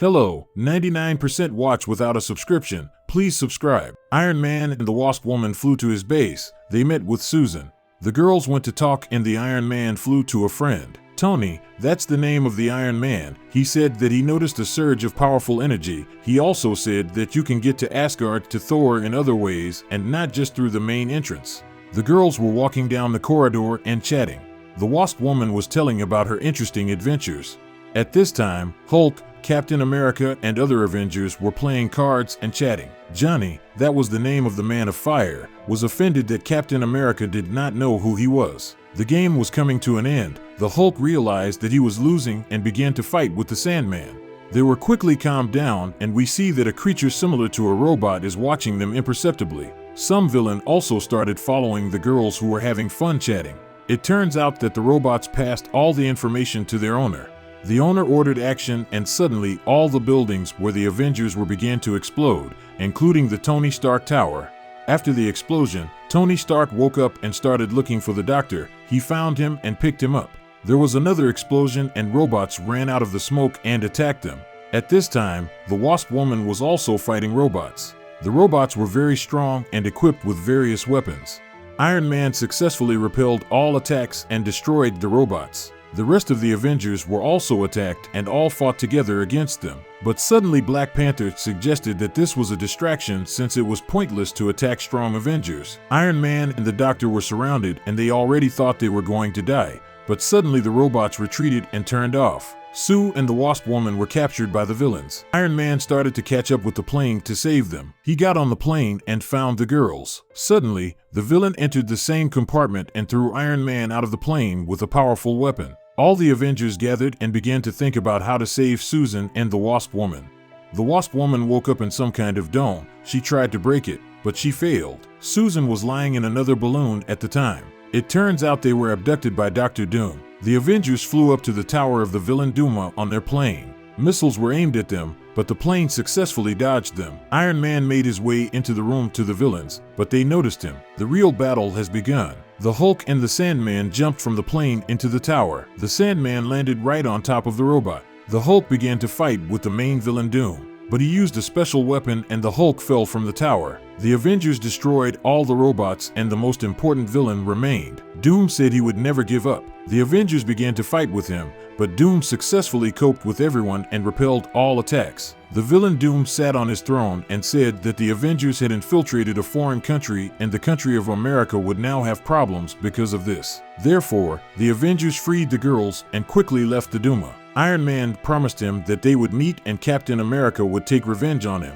Hello, 99% watch without a subscription. Please subscribe. Iron Man and the Wasp Woman flew to his base. They met with Susan. The girls went to talk and the Iron Man flew to a friend. Tony, that's the name of the Iron Man. He said that he noticed a surge of powerful energy. He also said that you can get to Asgard to Thor in other ways and not just through the main entrance. The girls were walking down the corridor and chatting. The Wasp Woman was telling about her interesting adventures. At this time, Hulk, Captain America, and other Avengers were playing cards and chatting. Johnny, that was the name of the Man of Fire, was offended that Captain America did not know who he was. The game was coming to an end. The Hulk realized that he was losing and began to fight with the Sandman. They were quickly calmed down, and we see that a creature similar to a robot is watching them imperceptibly. Some villain also started following the girls who were having fun chatting. It turns out that the robots passed all the information to their owner. The owner ordered action, and suddenly all the buildings where the Avengers were began to explode, including the Tony Stark Tower. After the explosion, Tony Stark woke up and started looking for the doctor. He found him and picked him up. There was another explosion and robots ran out of the smoke and attacked them. At this time, the Wasp Woman was also fighting robots. The robots were very strong and equipped with various weapons. Iron Man successfully repelled all attacks and destroyed the robots. The rest of the Avengers were also attacked and all fought together against them. But suddenly Black Panther suggested that this was a distraction since it was pointless to attack strong Avengers. Iron Man and the Doctor were surrounded and they already thought they were going to die. But suddenly the robots retreated and turned off. Sue and the Wasp Woman were captured by the villains. Iron Man started to catch up with the plane to save them. He got on the plane and found the girls. Suddenly, the villain entered the same compartment and threw Iron Man out of the plane with a powerful weapon. All the Avengers gathered and began to think about how to save Susan and the Wasp Woman. The Wasp Woman woke up in some kind of dome. She tried to break it, but she failed. Susan was lying in another balloon at the time. It turns out they were abducted by Dr. Doom. The Avengers flew up to the tower of the villain Duma on their plane. Missiles were aimed at them, but the plane successfully dodged them. Iron Man made his way into the room to the villains, but they noticed him. The real battle has begun. The Hulk and the Sandman jumped from the plane into the tower. The Sandman landed right on top of the robot. The Hulk began to fight with the main villain Doom, but he used a special weapon and the Hulk fell from the tower. The Avengers destroyed all the robots and the most important villain remained. Doom said he would never give up. The Avengers began to fight with him, but Doom successfully coped with everyone and repelled all attacks. The villain Doom sat on his throne and said that the Avengers had infiltrated a foreign country and the country of America would now have problems because of this. Therefore, the Avengers freed the girls and quickly left the Duma. Iron Man promised him that they would meet and Captain America would take revenge on him.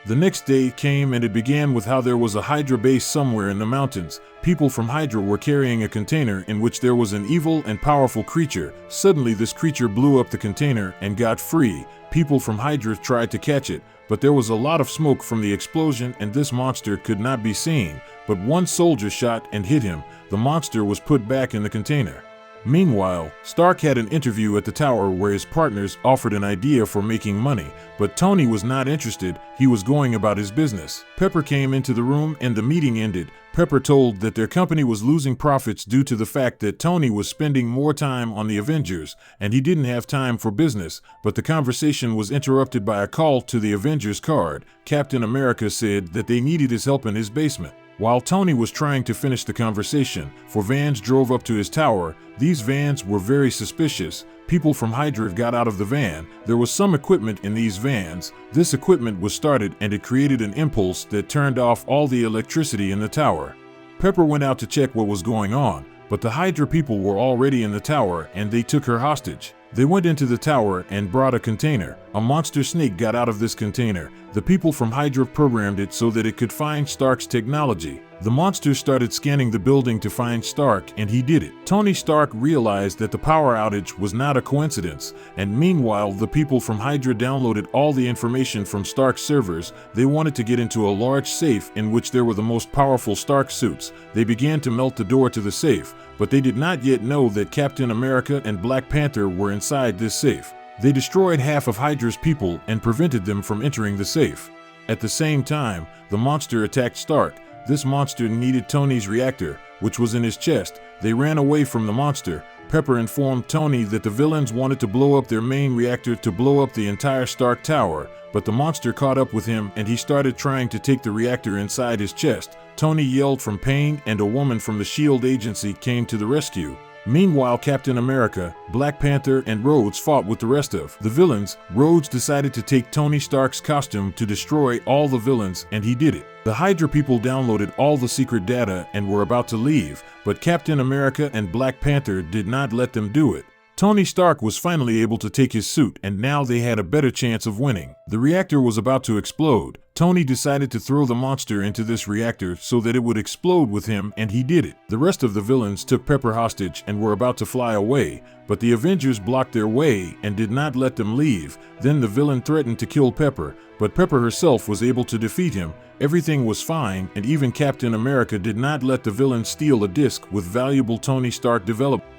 The next day came and it began with how there was a Hydra base somewhere in the mountains. People from Hydra were carrying a container in which there was an evil and powerful creature. Suddenly this creature blew up the container and got free. People from Hydra tried to catch it, but there was a lot of smoke from the explosion and this monster could not be seen. But one soldier shot and hit him. The monster was put back in the container. Meanwhile, Stark had an interview at the tower where his partners offered an idea for making money, but Tony was not interested. He was going about his business. Pepper came into the room and the meeting ended. Pepper told that their company was losing profits due to the fact that Tony was spending more time on the Avengers and he didn't have time for business, but the conversation was interrupted by a call to the Avengers card. Captain America said that they needed his help in his basement. While Tony was trying to finish the conversation, 4 vans drove up to his tower. These vans were very suspicious. People from Hydra got out of the van. There was some equipment in these vans. This equipment was started and it created an impulse that turned off all the electricity in the tower. Pepper went out to check what was going on, but the Hydra people were already in the tower and they took her hostage. They went into the tower and brought a container. A monster snake got out of this container. The people from Hydra programmed it so that it could find Stark's technology. The monster started scanning the building to find Stark and he did it. Tony Stark realized that the power outage was not a coincidence, and meanwhile the people from Hydra downloaded all the information from Stark's servers. They wanted to get into a large safe in which there were the most powerful Stark suits. They began to melt the door to the safe, but they did not yet know that Captain America and Black Panther were inside this safe. They destroyed half of Hydra's people and prevented them from entering the safe. At the same time, the monster attacked Stark. This monster needed Tony's reactor, which was in his chest. They ran away from the monster, Pepper informed Tony that the villains wanted to blow up their main reactor to blow up the entire Stark Tower, but the monster caught up with him and he started trying to take the reactor inside his chest. Tony yelled from pain and a woman from the S.H.I.E.L.D. agency came to the rescue. Meanwhile, Captain America, Black Panther, and Rhodes fought with the rest of the villains. Rhodes decided to take Tony Stark's costume to destroy all the villains, and he did it. The Hydra people downloaded all the secret data and were about to leave, but Captain America and Black Panther did not let them do it. Tony Stark was finally able to take his suit, and now they had a better chance of winning. The reactor was about to explode. Tony decided to throw the monster into this reactor so that it would explode with him, and he did it. The rest of the villains took Pepper hostage and were about to fly away, but the Avengers blocked their way and did not let them leave. Then the villain threatened to kill Pepper, but Pepper herself was able to defeat him. Everything was fine, and even Captain America did not let the villain steal a disc with valuable Tony Stark development.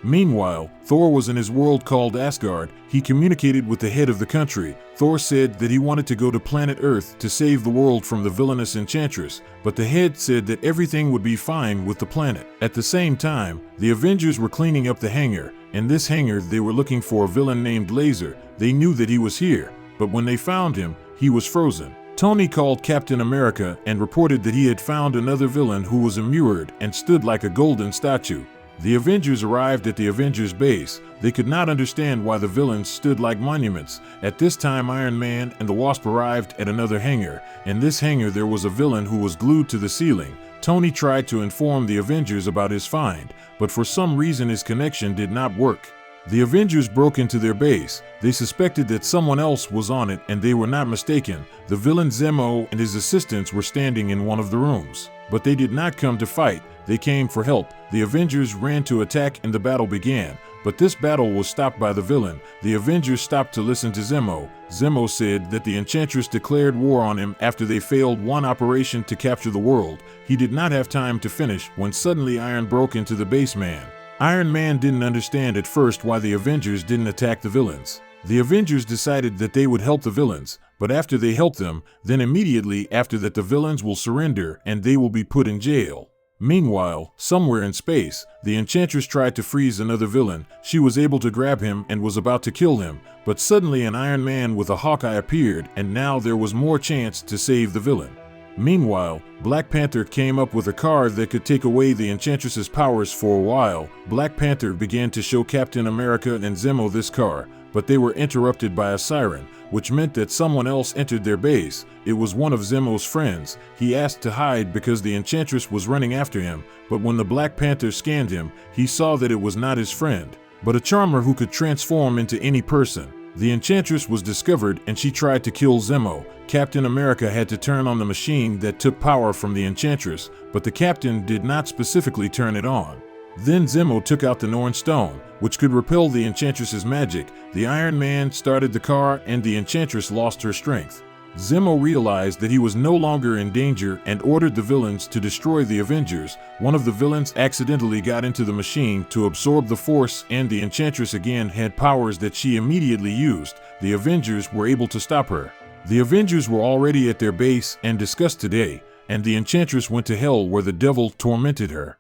Meanwhile, Thor was in his world called Asgard. He communicated with the head of the country. Thor said that he wanted to go to planet Earth to save the world from the villainous Enchantress, but the head said that everything would be fine with the planet. At the same time, the Avengers were cleaning up the hangar. In this hangar, they were looking for a villain named Laser. They knew that he was here, but when they found him, he was frozen. Tony called Captain America and reported that he had found another villain who was immured and stood like a golden statue. The Avengers arrived at the Avengers base. They could not understand why the villains stood like monuments. At this time, Iron Man and the Wasp arrived at another hangar. In this hangar, there was a villain who was glued to the ceiling. Tony tried to inform the Avengers about his find, but for some reason his connection did not work. The Avengers broke into their base. They suspected that someone else was on it, and they were not mistaken. The villain Zemo and his assistants were standing in one of the rooms, but they did not come to fight. They came for help. The Avengers ran to attack and the battle began, but this battle was stopped by the villain. The Avengers stopped to listen to Zemo. Zemo said that the Enchantress declared war on him after they failed one operation to capture the world. He did not have time to finish when suddenly Iron broke into the base man. Iron Man didn't understand at first why the Avengers didn't attack the villains. The Avengers decided that they would help the villains, but after they help them, then immediately after that the villains will surrender and they will be put in jail. Meanwhile, somewhere in space, the Enchantress tried to freeze another villain. She was able to grab him and was about to kill him, but suddenly an Iron Man with a Hawkeye appeared, and now there was more chance to save the villain. Meanwhile, Black Panther came up with a car that could take away the Enchantress's powers for a while. Black Panther began to show Captain America and Zemo this car, but they were interrupted by a siren, which meant that someone else entered their base. It was one of Zemo's friends. He asked to hide because the Enchantress was running after him, but when the Black Panther scanned him, he saw that it was not his friend, but a charmer who could transform into any person. The Enchantress was discovered and she tried to kill Zemo. Captain America had to turn on the machine that took power from the Enchantress, but the captain did not specifically turn it on. Then Zemo took out the Norn Stone, which could repel the Enchantress's magic. The Iron Man started the car and the Enchantress lost her strength. Zemo realized that he was no longer in danger and ordered the villains to destroy the Avengers. One of the villains accidentally got into the machine to absorb the force, and the Enchantress again had powers that she immediately used. The Avengers were able to stop her. The Avengers were already at their base and discussed today, and the Enchantress went to hell where the devil tormented her.